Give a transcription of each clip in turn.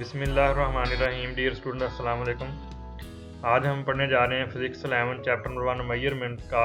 बिस्मिल्लाहिर्रहमानिर्रहीम। Dear student, अस्सलाम वालेकुम। आज हम पढ़ने जा रहे हैं फिजिक्स 11 चैप्टर नंबर 1 मेजरमेंट का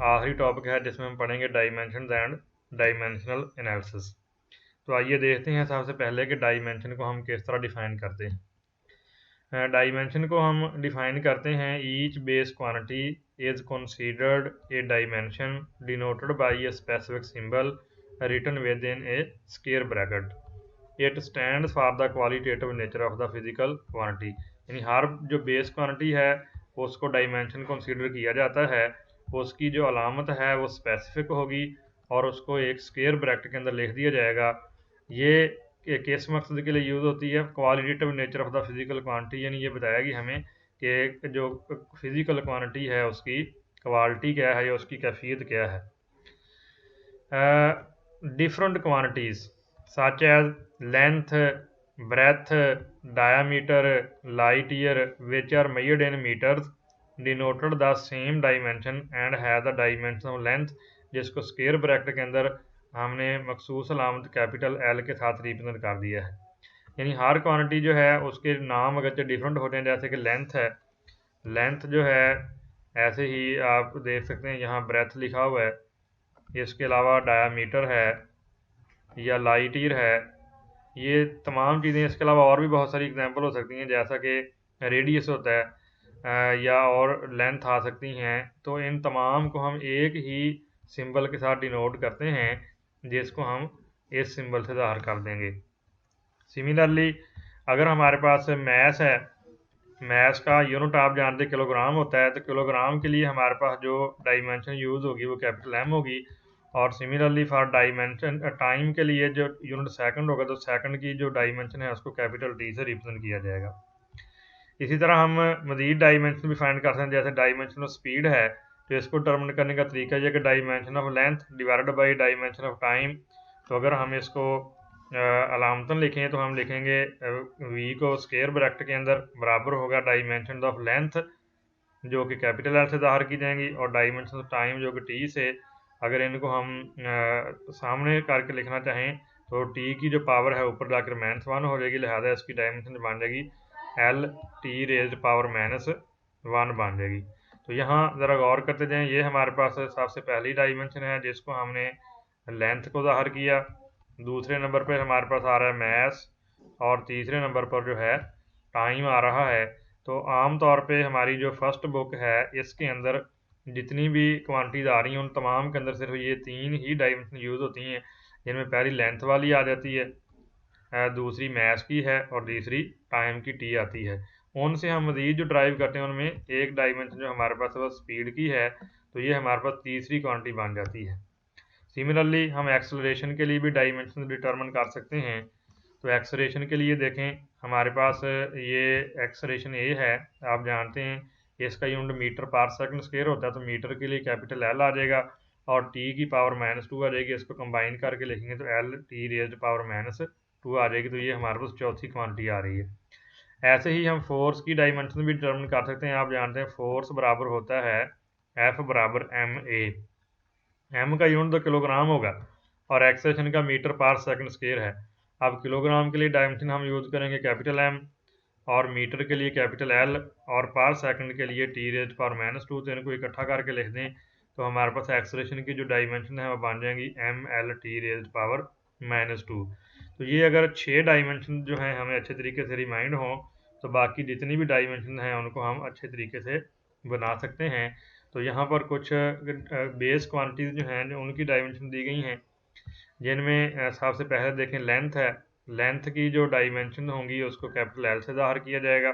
आखिरी टॉपिक है, जिसमें हम पढ़ेंगे डायमेंशन एंड डायमेंशनल एनालिसिस। तो आइए देखते हैं सबसे पहले कि डायमेंशन को हम किस तरह डिफाइन करते हैं। डायमेंशन को हम डिफाइन करते हैं, each base quantity is considered a dimension denoted by a specific symbol written within a square bracket. It stand for the qualitative nature of the physical quantity. यानी हर जो base quantity है उसको dimension consider किया जाता है, उसकी जो अलामत है वो स्पेसिफिक होगी और उसको एक स्क्वायर ब्रैकेट के अंदर लिख दिया जाएगा। ये किस मकसद के लिए यूज़ होती है? Qualitative nature of the physical quantity, यानी ये बताएगी हमें कि जो फिजिकल क्वांटिटी है उसकी क्वालिटी क्या है या उसकी कैफियत क्या है। Different quantities such as length, breadth, diameter, light year, which are measured in meters, denoted the same dimension and has the dimension of length, जिसको स्क्वायर ब्रैकेट के अंदर हमने मखसूस अलामत कैपिटल एल के साथ रिप्रेजेंट कर दिया है। यानी हर क्वांटिटी जो है उसके नाम अगरचे डिफरेंट होते हैं, जैसे कि लेंथ है, लेंथ जो है ऐसे ही आप देख सकते हैं यहाँ ब्रेथ लिखा हुआ है। इसके अलावा डायामीटर है या लाइट ईयर है, ये तमाम चीज़ें। इसके अलावा और भी बहुत सारी एग्जांपल हो सकती हैं, जैसा कि रेडियस होता है या और लेंथ आ सकती हैं। तो इन तमाम को हम एक ही सिंबल के साथ डिनोट करते हैं, जिसको हम इस सिंबल से ज़ाहिर कर देंगे। सिमिलरली अगर हमारे पास मैस है, मैस का यूनिट आप जानते किलोग्राम होता है, तो किलोग्राम के लिए हमारे पास जो डायमेंशन यूज़ होगी वो कैपिटल एम होगी। और सिमिलरली फॉर डायमेंशन टाइम के लिए जो यूनिट सेकंड होगा, तो सेकंड की जो डायमेंशन है उसको कैपिटल टी से रिप्रेजेंट किया जाएगा। इसी तरह हम मजीद डायमेंशन भी फाइंड कर सकते हैं, जैसे डायमेंशन ऑफ स्पीड है, तो इसको डिटरमिन करने का तरीका यह कि dimension of length divided by dimension of time. तो अगर हम इसको अलामतन लिखें तो हम लिखेंगे वी को स्क्वायर ब्रैकेट के अंदर बराबर होगा डायमेंशन ऑफ लेंथ जो कि कैपिटल एल से ज़ाहिर की जाएंगी, और डायमेंशन ऑफ टाइम जो कि टी से। अगर इनको हम सामने करके लिखना चाहें तो टी की जो पावर है ऊपर जाकर -1 हो जाएगी, लिहाजा इसकी डायमेंशन बन जाएगी एल टी रेज्ड पावर -1 बन जाएगी। तो यहाँ ज़रा गौर करते जाएं, ये हमारे पास सबसे पहली डायमेंशन है जिसको हमने लेंथ को ज़ाहिर किया। दूसरे नंबर पर हमारे पास आ रहा है मैस, और तीसरे नंबर पर जो है टाइम आ रहा है। तो आम तौर पे हमारी जो फर्स्ट बुक है इसके अंदर जितनी भी क्वांटिटीज़ आ रही हैं उन तमाम के अंदर सिर्फ ये 3 ही डायमेंशन यूज़ होती हैं, जिनमें पहली लेंथ वाली आ जाती है, दूसरी मैस की है और तीसरी टाइम की टी आती है। उनसे हम मज़ीद जो ड्राइव करते हैं उनमें एक डायमेंशन जो हमारे पास वो स्पीड की है, तो ये हमारे पास तीसरी क्वांटिटी बन जाती है। सिमिलरली हम एक्सेलरेशन के लिए भी डायमेंशन डिटरमिन कर सकते हैं। तो एक्सेलरेशन के लिए देखें, हमारे पास ये एक्सेलरेशन ए है, आप जानते हैं इसका यूनिट मीटर पर सेकंड स्क्वायर होता है, तो मीटर के लिए कैपिटल एल आ जाएगा और टी की पावर -2 आ जाएगी। इसको कंबाइन करके लिखेंगे तो एल टी रेज्ड पावर -2 आ जाएगी। तो ये हमारे पास चौथी क्वांटिटी आ रही है। ऐसे ही हम फोर्स की डायमेंशन भी डिटरमिन कर सकते हैं। आप जानते हैं फोर्स बराबर होता है एफ बराबर एम ए। एम का यूनिट तो किलोग्राम होगा और एक्सेलरेशन का मीटर पर सेकंड स्क्वायर है। अब किलोग्राम के लिए डायमेंशन हम यूज़ करेंगे कैपिटल एम, और मीटर के लिए कैपिटल एल, और पर सेकंड के लिए टी रेज्ड पावर -2। तो इनको इकट्ठा करके लिख दें तो हमारे पास एक्सेलरेशन की जो डायमेंशन है वो बन जाएंगी M L T raised power -2। तो ये अगर 6 डायमेंशन जो हैं हमें अच्छे तरीके से रिमाइंड हों, तो बाकी जितनी भी डायमेंशन हैं उनको हम अच्छे तरीके से बना सकते हैं। तो यहाँ पर कुछ बेस क्वांटिटीज़ जो हैं उनकी डायमेंशन दी गई हैं, जिनमें सबसे पहले देखें लेंथ है। लेंथ की जो डायमेंशन होंगी उसको कैपिटल एल से ज़ाहिर किया जाएगा।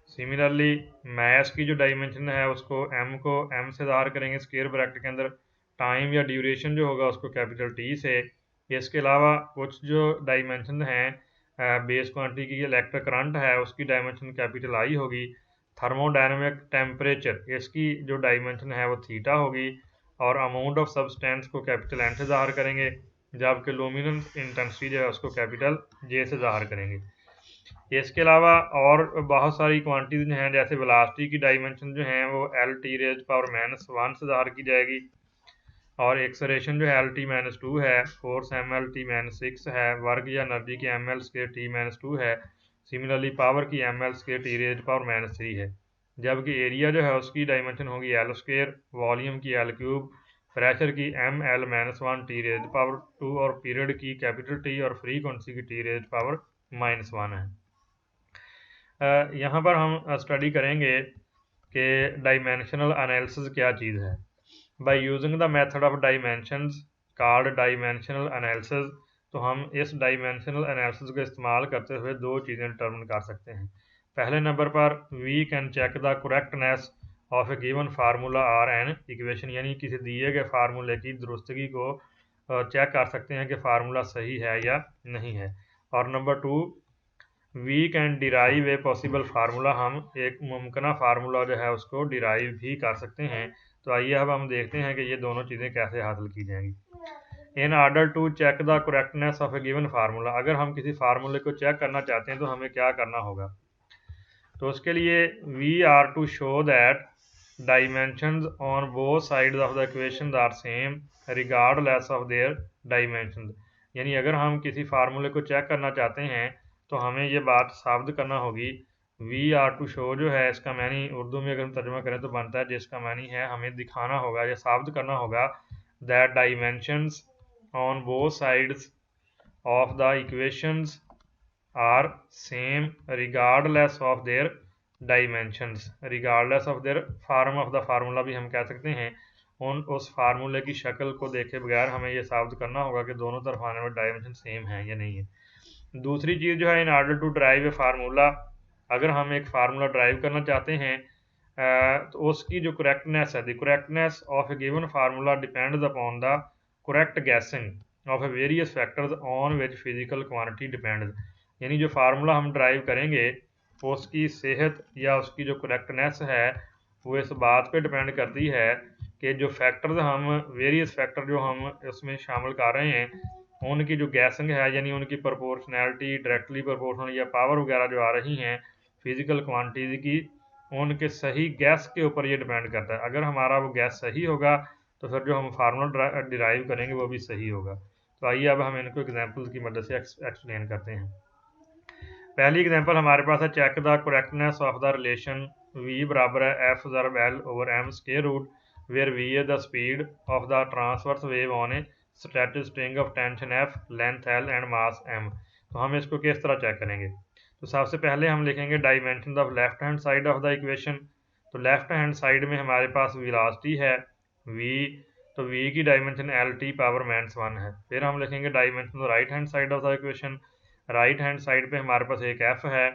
सिमिलरली मैस की जो डायमेंशन है उसको एम से ज़ाहिर करेंगे स्क्वायर ब्रैकेट के अंदर। टाइम या ड्यूरेशन जो होगा उसको कैपिटल टी से। इसके अलावा कुछ जो डायमेंशन हैं बेस क्वांटिटी की, इलेक्ट्रिक करंट है उसकी डायमेंशन कैपिटल आई होगी। थर्मोडायनेमिक टेम्परेचर, इसकी जो डायमेंशन है वो थीटा होगी, और अमाउंट ऑफ सब्सटेंस को कैपिटल एन से ज़ाहिर करेंगे, जबकि लुमिनेंस इंटेंसिटी जो है उसको कैपिटल जे से ज़ाहिर करेंगे। इसके अलावा और बहुत सारी क्वांटिटीज हैं, जैसे वेलोसिटी की डायमेंशन जो हैं वो एल टी रेज्ड पावर -1 से ज़ाहिर की जाएगी, और एक्सलेरेशन जो है LT-2 है, फोर्स MLT-6 है, वर्क या एनर्जी की ML²T-2 है, सिमिलरली पावर की ML²T⁻³ है। जबकि एरिया जो है उसकी डायमेंशन होगी L², वॉल्यूम की L³, प्रेशर की ML-1T⁻² और पीरियड की T और फ्रीक्वेंसी की T⁻⁻1 है। यहाँ पर हम स्टडी करेंगे कि डायमेंशनल एनालिसिस क्या चीज़ है। By using the method of dimensions called dimensional analysis, तो हम इस डायमेंशनल एनालिसिस का इस्तेमाल करते हुए दो चीज़ें डिटर्मिन कर सकते हैं। पहले नंबर पर we can check the correctness of a given formula or an equation, यानी किसी दिए गए फार्मूले की दुरुस्तगी को चेक कर सकते हैं कि फार्मूला सही है या नहीं है। और number 2, we can derive a possible formula, हम एक मुमकिन फार्मूला जो है उसको डिराइव भी कर सकते हैं। तो आइए अब हम देखते हैं कि ये दोनों चीज़ें कैसे हासिल की जाएंगी। In order to check the correctness of a given formula, अगर हम किसी फार्मूले को चेक करना चाहते हैं तो हमें क्या करना होगा। तो उसके लिए we are to show that dimensions on both sides of the equation are same regardless of their dimensions, यानी अगर हम किसी फार्मूले को चेक करना चाहते हैं तो हमें ये बात साबित करना होगी। वी आर टू शो जो है इसका मैनी उर्दू में अगर हम तर्जुमा करें तो बनता है, जिसका मैनी है हमें दिखाना होगा या साबित करना होगा that dimensions on both sides of the equations are same regardless of their dimensions, regardless of their form of the formula भी हम कह सकते हैं। उस फार्मूले की शक्ल को देखे बगैर हमें यह साबित करना होगा कि दोनों तरफ आने वाले डायमेंशन सेम है या नहीं है। दूसरी चीज़ जो है, in order to drive a formula, अगर हम एक फार्मूला ड्राइव करना चाहते हैं तो उसकी जो करेक्टनेस है, the correctness of a given formula depends upon the correct guessing of A various factors on which physical quantity depends, यानी जो फार्मूला हम ड्राइव करेंगे उसकी सेहत या उसकी जो करेक्टनेस है वो इस बात पे डिपेंड करती है कि जो फैक्टर्स हम वेरियस फैक्टर जो हम उसमें शामिल कर रहे हैं उनकी जो गैसिंग है, यानी उनकी प्रोपोर्शनैलिटी, डायरेक्टली प्रोपोर्शनल या पावर वगैरह जो आ रही हैं फिजिकल क्वांटिटी की, उनके सही गैस के ऊपर ये डिपेंड करता है। अगर हमारा वो गैस सही होगा तो फिर जो हम फार्मूला डिराइव करेंगे वो भी सही होगा। तो आइए अब हम इनको एग्जाम्पल्स की मदद से एक्सप्लेन करते हैं। पहली एग्जांपल हमारे पास है, check the correctness of the relation v बराबर है एफ ज़रब L over M square root, where v is the speed of the transverse wave on a static string of tension f, length l and mass m। तो हम इसको किस तरह check करेंगे। तो सबसे पहले हम लिखेंगे dimension of left hand side of the equation. तो लेफ्ट हैंड साइड में हमारे पास वेलोसिटी है v, तो v की डायमेंशन LT⁻⁻1 है। फिर हम लिखेंगे dimension right hand side of the equation. Right hand side पे हमारे पास एक एफ है,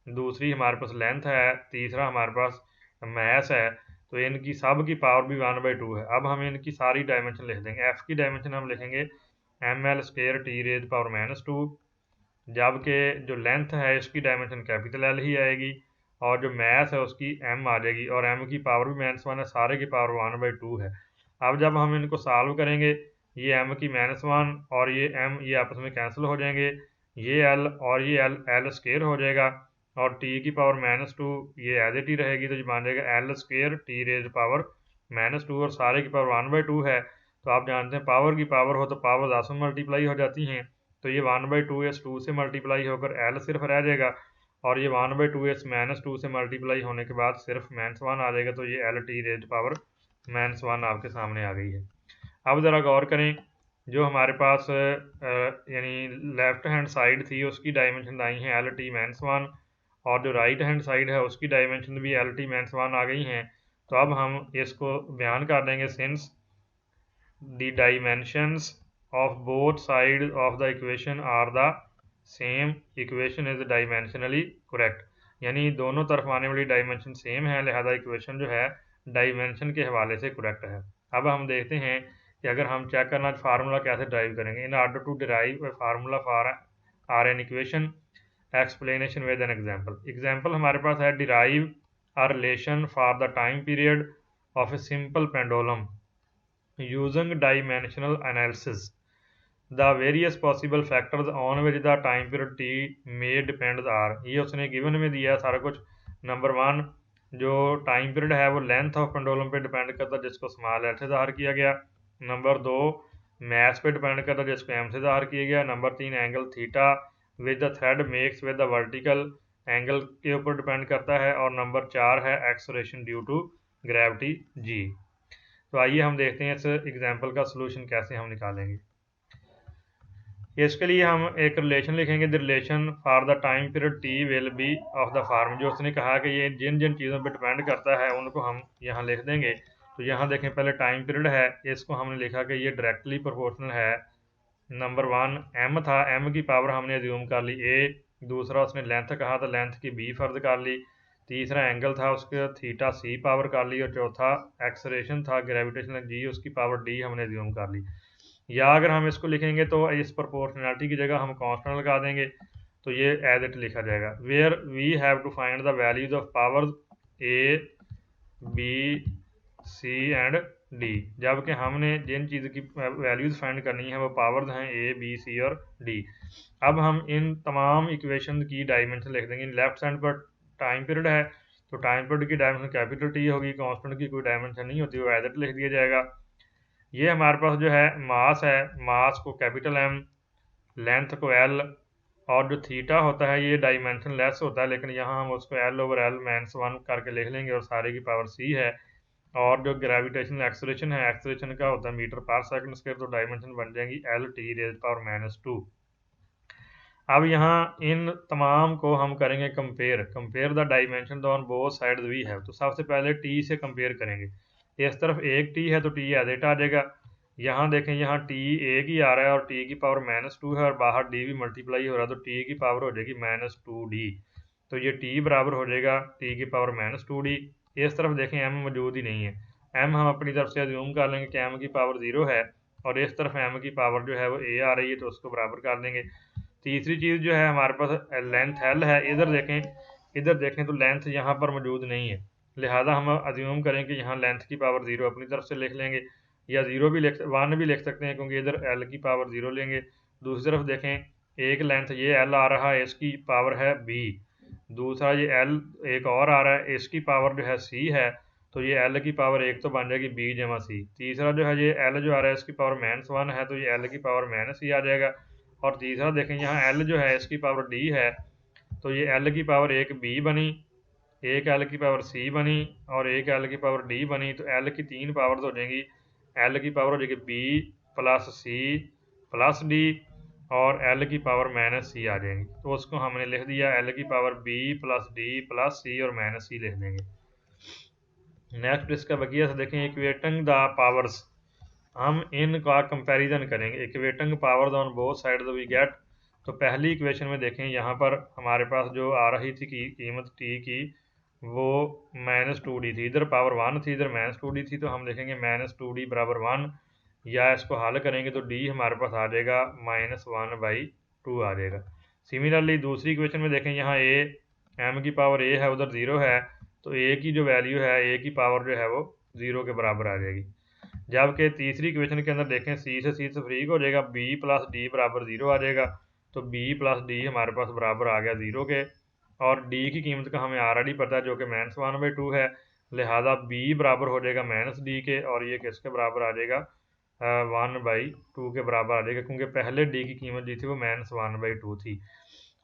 दूसरी हमारे पास लेंथ है, तीसरा हमारे पास मैस है। तो इनकी सब की पावर भी 1/2 है। अब हम इनकी सारी डायमेंशन लिख देंगे। एफ की डायमेंशन हम लिखेंगे ML²T⁻², जबकि जो लेंथ है इसकी डायमेंशन कैपिटल एल ही आएगी और जो मैस है उसकी एम आ जाएगी और एम की पावर भी -1 है, सारे की पावर 1/2 है। अब जब हम इनको सॉल्व करेंगे ये एम की -1 और ये एम ये आपस में कैंसिल हो जाएंगे, ये एल और ये एल स्क्वायर हो जाएगा और टी की पावर -2 ये एज ए टी रहेगी, तो ये बन जाएगा L²T⁻⁻2 और सारे की पावर 1/2 है। तो आप जानते हैं पावर की पावर हो तो पावर 10 में मल्टीप्लाई हो जाती हैं, तो ये 1/2 इस 2 से मल्टीप्लाई होकर एल सिर्फ रह जाएगा और ये 1/2 इस -2 से मल्टीप्लाई होने के बाद सिर्फ -1 आ जाएगा। तो ये LT⁻⁻1 आपके सामने आ गई है। अब ज़रा गौर करें, जो हमारे पास यानी लेफ्ट हैंड साइड थी उसकी डायमेंशन आई हैं LT-1 और जो राइट हैंड साइड है उसकी डायमेंशन भी LT-1 आ गई हैं। तो अब हम इसको बयान कर देंगे, since the dimensions of both side of the equation are the same, equation is dimensionally correct, यानी दोनों तरफ आने वाली डायमेंशन सेम है, लिहाजा इक्वेशन जो है डायमेंशन के हवाले से करेक्ट है। अब हम देखते हैं कि अगर हम चेक करना फार्मूला कैसे ड्राइव करेंगे। In order to derive formula for or an equation, explanation with an example हमारे पास है, derive a relation for the time period of a simple pendulum using dimensional analysis, the various possible factors on which the time period T may depend are. ये उसने given में दिया सारा कुछ। Number 1 जो टाइम पीरियड है वो length of pendulum पे डिपेंड करता है, जिसको स्मॉल एल से ज़ाहिर किया गया। नंबर 2 मैथ पे डिपेंड करता है जिसको एम से ज़ाहिर किया गया। Number 3 angle theta with the thread makes with the vertical angle के ऊपर डिपेंड करता है। और नंबर 4 है acceleration due to gravity G. तो आइए हम देखते हैं इस एग्जाम्पल का सोल्यूशन कैसे हम निकालेंगे। इसके लिए हम एक रिलेशन लिखेंगे, the relation for the time period T will be of the form. जो उसने कहा कि ये जिन जिन चीज़ों पे डिपेंड करता है उनको हम यहाँ लिख देंगे। तो यहाँ देखें पहले टाइम पीरियड है, इसको हमने लिखा कि ये डायरेक्टली प्रोपोर्शनल है। नंबर 1 एम था, एम की पावर हमने एज्यूम कर ली ए। दूसरा उसने लेंथ कहा तो लेंथ की बी फर्ज कर ली। तीसरा एंगल था उसके थीटा सी पावर कर ली। और चौथा एक्सलेरेशन था ग्रेविटेशनल जी, उसकी पावर डी हमने एज्यूम कर ली। या अगर हम इसको लिखेंगे तो इस प्रोपोर्शनैलिटी की जगह हम कांस्टेंट लगा देंगे तो ये एज इट लिखा जाएगा। Where we have to find the values of powers A B C and D. जबकि हमने जिन चीज़ की वैल्यूज फाइंड करनी है वो पावर्स हैं ए बी सी और डी। अब हम इन तमाम इक्वेशन की डायमेंशन लिख देंगे। लेफ्ट साइड पर टाइम पीरियड है तो टाइम पीरियड की डायमेंशन कैपिटल टी होगी, कांस्टेंट की कोई डायमेंशन नहीं होती, वो एज इट लिख दिया जाएगा। ये हमारे पास जो है मास है, मास को कैपिटल एम, लेंथ को एल, और जो थीटा होता है ये डायमेंशन लेस होता है, लेकिन यहाँ हम उसको एल ओवर एल माइनस 1 करके लिख लेंगे और सारे की पावर सी है। और जो ग्रेविटेशनल एक्सेलरेशन है, एक्सेलरेशन का होता है मीटर पर सेकंड स्क्वायर, तो डायमेंशन बन जाएंगी L T raise power minus 2। अब यहाँ इन तमाम को हम करेंगे compare the dimension on both sides we have. तो सबसे पहले टी से कंपेयर करेंगे। इस तरफ एक टी है तो टी एज इट आ जाएगा। यहाँ देखें यहाँ टी एक ही आ रहा है और टी की पावर माइनस 2 है और बाहर डी भी मल्टीप्लाई हो रहा है तो टी की पावर हो जाएगी माइनस 2d। तो ये टी बराबर हो जाएगा टी की पावर माइनस 2d। इस तरफ देखें एम मौजूद ही नहीं है, एम हम अपनी तरफ से अज्यूम कर लेंगे कि एम की पावर 0 है और इस तरफ एम की पावर जो है वो ए आ रही है तो उसको बराबर कर देंगे। तीसरी चीज़ जो है हमारे पास लेंथ एल है, इधर देखें तो लेंथ यहाँ पर मौजूद नहीं है, लिहाजा हम अज्यूम करें कि यहाँ लेंथ की पावर 0 अपनी तरफ से लिख लेंगे, या 1 भी लिख सकते हैं क्योंकि इधर एल की पावर 0 लेंगे। दूसरी तरफ देखें एक लेंथ ये एल आ रहा है, इसकी पावर है बी। दूसरा ये एल एक और आ रहा है, इसकी पावर जो है सी है, तो ये एल की पावर 1 तो बन जाएगी बी जमा सी। तीसरा जो है ये एल जो आ रहा है इसकी पावर -1 है तो ये एल की पावर माइनस सी आ जाएगा। और तीसरा देखें यहाँ एल जो है इसकी पावर डी है तो ये एल की पावर एक बी बनी, एक एल की पावर सी बनी और एक एल की पावर डी बनी। तो एल की 3 पावर्स हो जाएंगी, एल की पावर हो जाएगी B plus C plus D और एल की पावर माइनस सी आ जाएंगी। तो उसको हमने लिख दिया एल की power B plus D plus C और माइनस सी लिख देंगे। नेक्स्ट इसका बकिया से देखें इक्वेटिंग द पावर्स, हम इनका कंपैरिजन करेंगे। Equating powers on both sides we get. तो पहली इक्वेशन में देखें यहाँ पर हमारे पास जो आ रही थी कीमत टी की वो -2d थी, इधर पावर 1 थी, इधर -2d थी, तो हम देखेंगे -2d बराबर 1, या इसको हल करेंगे तो d हमारे पास आ जाएगा -1/2 आ जाएगा। सिमिलरली दूसरी इक्वेशन में देखें यहाँ ए एम की पावर ए है, उधर 0 है, तो ए की जो वैल्यू है ए की पावर जो है वो 0 के बराबर आ जाएगी। जबकि तीसरी इक्वेशन के अंदर देखें सी से फ्री हो जाएगा, बी प्लस डी बराबर 0 आ जाएगा, तो बी प्लस डी हमारे पास बराबर आ गया 0 के। और डी की कीमत का हमें ऑलरेडी पता है जो कि -1/2 है, लिहाजा बी बराबर हो जाएगा -d के और ये किसके बराबर आ जाएगा 1/2 के बराबर आ जाएगा, क्योंकि पहले डी की कीमत जो थी वो -1/2 थी।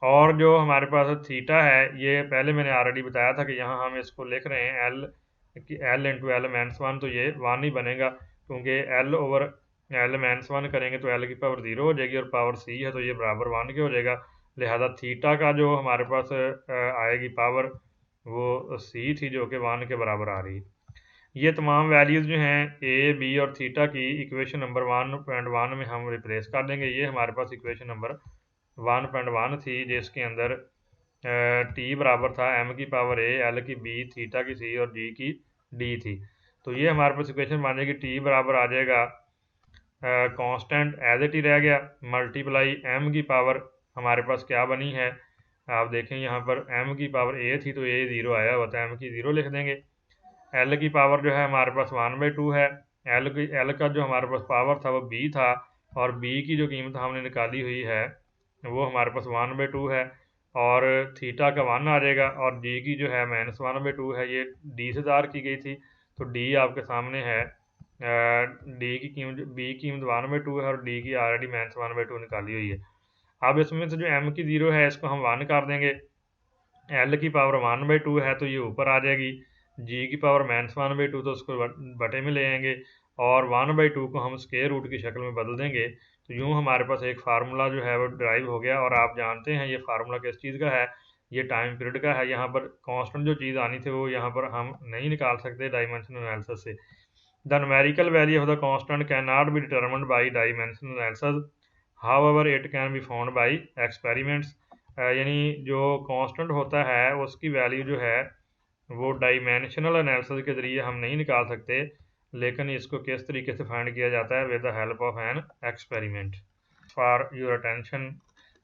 और जो हमारे पास थीटा है ये पहले मैंने ऑलरेडी बताया था कि यहाँ हम इसको लिख रहे हैं एल इंटू एल -1, तो ये 1 ही बनेगा क्योंकि एल ओवर एल -1 करेंगे तो एल की पावर 0 हो जाएगी और पावर सी है तो ये बराबर 1 के हो जाएगा। लिहाजा थीटा का जो हमारे पास आएगी पावर वो सी थी जो कि 1 के बराबर आ रही है। ये तमाम वैल्यूज़ जो हैं ए बी और थीटा की इक्वेशन नंबर 1.1 में हम रिप्लेस कर देंगे। ये हमारे पास इक्वेशन नंबर 1.1 थी जिसके अंदर टी बराबर था एम की पावर ए, एल की बी, थीटा की सी और जी की डी थी। तो ये हमारे पास इक्वेशन बन जाएगी टी बराबर आ जाएगा कांस्टेंट एज इट ही रह गया मल्टीप्लाई एम की पावर हमारे पास क्या बनी है, आप देखें यहाँ पर एम की पावर ए थी तो ए 0 आया हुआ था, एम की 0 लिख देंगे। एल की पावर जो है हमारे पास 1/2 है, एल का जो हमारे पास पावर था वो बी था और बी की जो कीमत हमने निकाली हुई है वो हमारे पास 1/2 है और थीटा का 1 आ जाएगा और डी की जो है -1/2 है, ये डी से ज़ाहिर की गई थी तो डी आपके सामने है डी की कीमत बी की कीमत 1/2 है और डी की ऑलरेडी मैंने 1/2 निकाली हुई है। अब इसमें से जो एम की 0 है इसको हम 1 कर देंगे, एल की पावर 1/2 है तो ये ऊपर आ जाएगी, जी की पावर -1/2 तो उसको बटे में ले आएंगे और 1/2 को हम स्क्वायर रूट की शक्ल में बदल देंगे। तो यूँ हमारे पास एक फार्मूला जो है वो ड्राइव हो गया। और आप जानते हैं ये फार्मूला किस चीज़ का है, ये टाइम पीरियड का है। यहाँ पर कांस्टेंट जो चीज़ आनी थी वो यहाँ पर हम नहीं निकाल सकते डायमेंशनल एनालिसिस से। The numerical value of the constant can not be determined bye dimensional analysis, however it can be found by experiments. यानी जो कांस्टेंट होता है उसकी वैल्यू जो है वो डायमेंशनल एनालिसिस के ज़रिए हम नहीं निकाल सकते, लेकिन इसको किस तरीके से फाइंड किया जाता है, with the help of an experiment. For your attention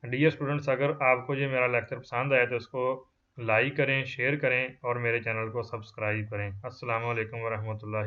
dear students, अगर आपको ये मेरा लेक्चर पसंद आए तो इसको लाइक करें, शेयर करें और मेरे चैनल को सब्सक्राइब करें। अस्सलाम वालेकुम वरहमतुल्लाहि